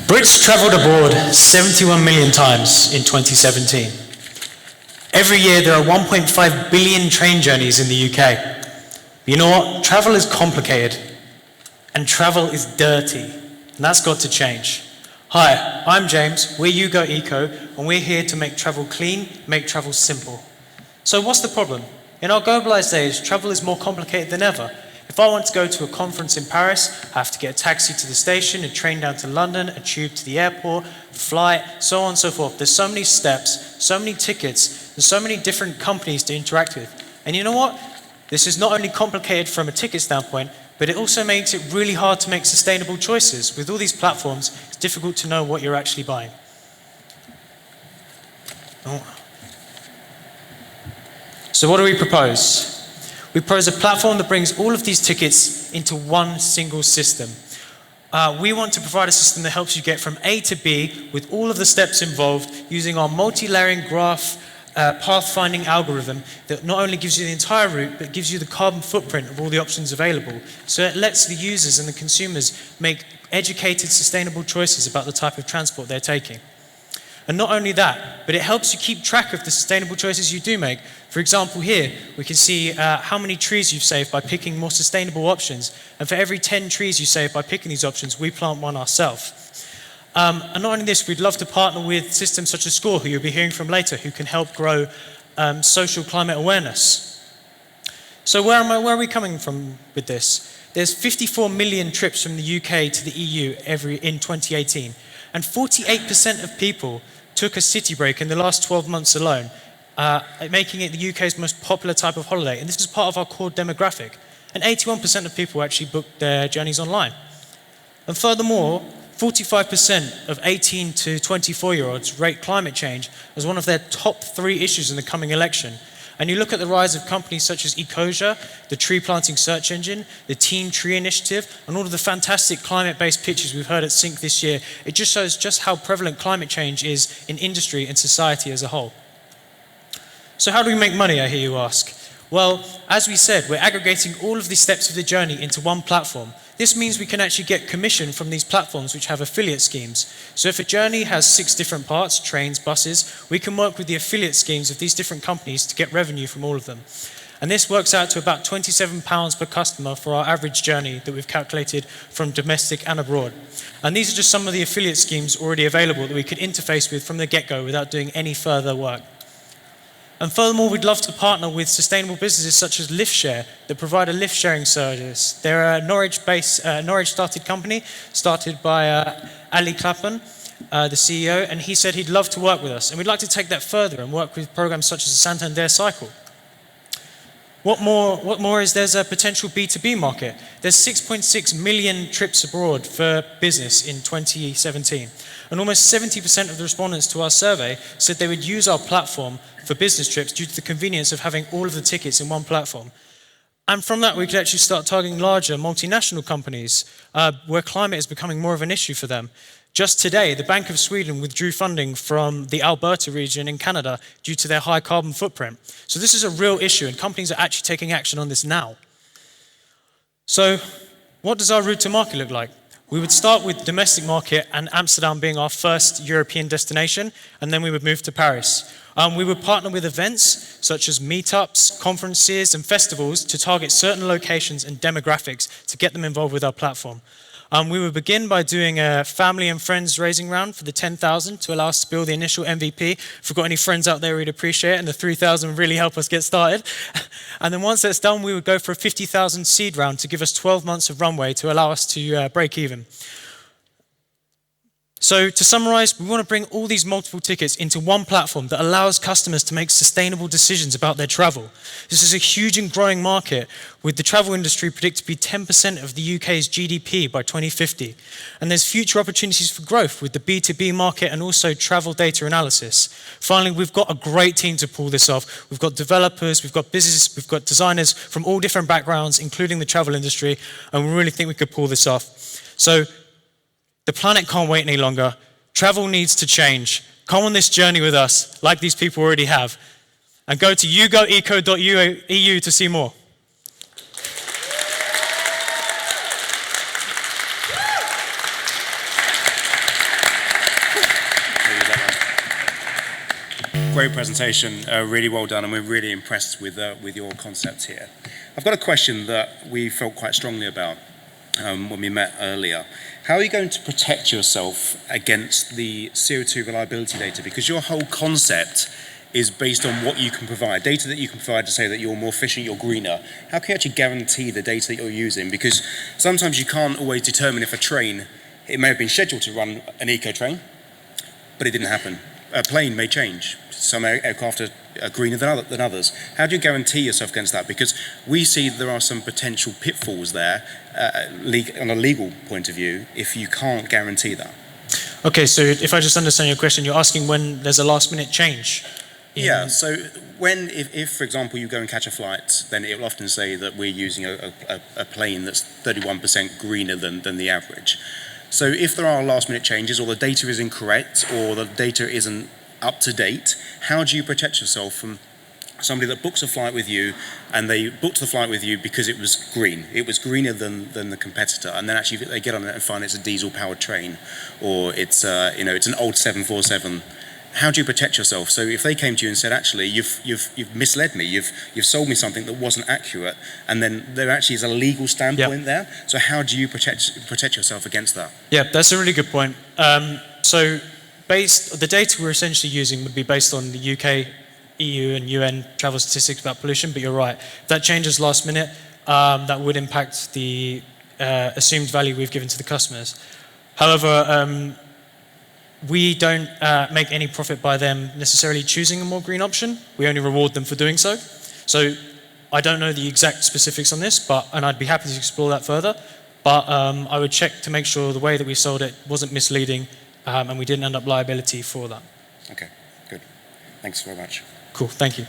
Brits travelled abroad 71 million times in 2017. Every year there are 1.5 billion train journeys in the UK. But you know what? Travel is complicated, and travel is dirty, and that's got to change. Hi, I'm James, we're You Go Eco, and we're here to make travel clean, make travel simple. So what's the problem? In our globalized age, travel is more complicated than ever. If I want to go to a conference in Paris, I have to get a taxi to the station, a train down to London, a tube to the airport, flight, so on and so forth. There's so many steps, so many tickets, there's so many different companies to interact with. And you know what? This is not only complicated from a ticket standpoint, but it also makes it really hard to make sustainable choices. With all these platforms, it's difficult to know what you're actually buying. So what do we propose? We propose a platform that brings all of these tickets into one single system. We want to provide a system that helps you get from A to B with all of the steps involved using our multi-layering graph pathfinding algorithm that not only gives you the entire route, but gives you the carbon footprint of all the options available. So it lets the users and the consumers make educated, sustainable choices about the type of transport they're taking. And not only that, but it helps you keep track of the sustainable choices you do make. For example, here, we can see how many trees you've saved by picking more sustainable options. And for every 10 trees you save by picking these options, we plant one ourselves. And not only this, we'd love to partner with systems such as SCORE, who you'll be hearing from later, who can help grow social climate awareness. So where are we coming from with this? There's 54 million trips from the UK to the EU in 2018. And 48% of people took a city break in the last 12 months alone, making it the UK's most popular type of holiday. And this is part of our core demographic. And 81% of people actually booked their journeys online. And furthermore, 45% of 18 to 24-year-olds rate climate change as one of their top 3 issues in the coming election. And you look at the rise of companies such as Ecosia, the tree planting search engine, the Team Tree Initiative, and all of the fantastic climate-based pitches we've heard at Sync this year. It just shows just how prevalent climate change is in industry and society as a whole. So how do we make money, I hear you ask? Well, as we said, we're aggregating all of the steps of the journey into one platform. This means we can actually get commission from these platforms which have affiliate schemes. So if a journey has 6 different parts, trains, buses, we can work with the affiliate schemes of these different companies to get revenue from all of them. And this works out to about £27 per customer for our average journey that we've calculated from domestic and abroad. And these are just some of the affiliate schemes already available that we could interface with from the get-go without doing any further work. And furthermore, we'd love to partner with sustainable businesses such as LiftShare that provide a lift sharing service. They're a Norwich-started company, started by Ali Clapham, the CEO, and he said he'd love to work with us. And we'd like to take that further and work with programs such as the Santander Cycle. What more is there's a potential B2B market. There's 6.6 million trips abroad for business in 2017. And almost 70% of the respondents to our survey said they would use our platform for business trips due to the convenience of having all of the tickets in one platform. And from that, we could actually start targeting larger multinational companies where climate is becoming more of an issue for them. Just today, the Bank of Sweden withdrew funding from the Alberta region in Canada due to their high carbon footprint. So this is a real issue, and companies are actually taking action on this now. So what does our route to market look like? We would start with domestic market and Amsterdam being our first European destination, and then we would move to Paris. We would partner with events such as meetups, conferences, and festivals to target certain locations and demographics to get them involved with our platform. We would begin by doing a family and friends raising round for the 10,000 to allow us to build the initial MVP. If we've got any friends out there, we'd appreciate it, and the 3,000 would really help us get started. And then once that's done, we would go for a 50,000 seed round to give us 12 months of runway to allow us to break even. So to summarize, we want to bring all these multiple tickets into one platform that allows customers to make sustainable decisions about their travel. This is a huge and growing market, with the travel industry predicted to be 10% of the UK's GDP by 2050. And there's future opportunities for growth with the B2B market and also travel data analysis. Finally, we've got a great team to pull this off. We've got developers, we've got business, we've got designers from all different backgrounds, including the travel industry, and we really think we could pull this off. So the planet can't wait any longer. Travel needs to change. Come on this journey with us, like these people already have. And go to yougoeco.eu to see more. Great presentation, really well done, and we're really impressed with your concept here. I've got a question that we felt quite strongly about when we met earlier. How are you going to protect yourself against the CO2 reliability data? Because your whole concept is based on what you can provide, data that you can provide to say that you're more efficient, you're greener. How can you actually guarantee the data that you're using? Because sometimes you can't always determine if a train, it may have been scheduled to run an eco train, but it didn't happen. A plane may change. Some aircraft are greener than others. How do you guarantee yourself against that? Because we see there are some potential pitfalls there on a legal point of view if you can't guarantee that. Okay, so if I just understand your question, you're asking when there's a last minute change? Yeah, so if for example you go and catch a flight, then it will often say that we're using a plane that's 31% greener than the average. So if there are last minute changes, or the data is incorrect, or the data isn't up to date, how do you protect yourself from somebody that books a flight with you, and they booked the flight with you because it was green, it was greener than the competitor, and then actually they get on it and find it's a diesel powered train, or it's it's an old 747. How do you protect yourself? So if they came to you and said, actually, you've misled me, you've sold me something that wasn't accurate, and then there actually is a legal standpoint there. So how do you protect yourself against that? Yeah, that's a really good point. So the data we're essentially using would be based on the UK, EU and UN travel statistics about pollution, but you're right. If that changes last minute, that would impact the assumed value we've given to the customers. However, we don't make any profit by them necessarily choosing a more green option. We only reward them for doing so. So I don't know the exact specifics on this, and I'd be happy to explore that further. But I would check to make sure the way that we sold it wasn't misleading, and we didn't end up liability for that. Okay, good. Thanks very much. Cool, thank you.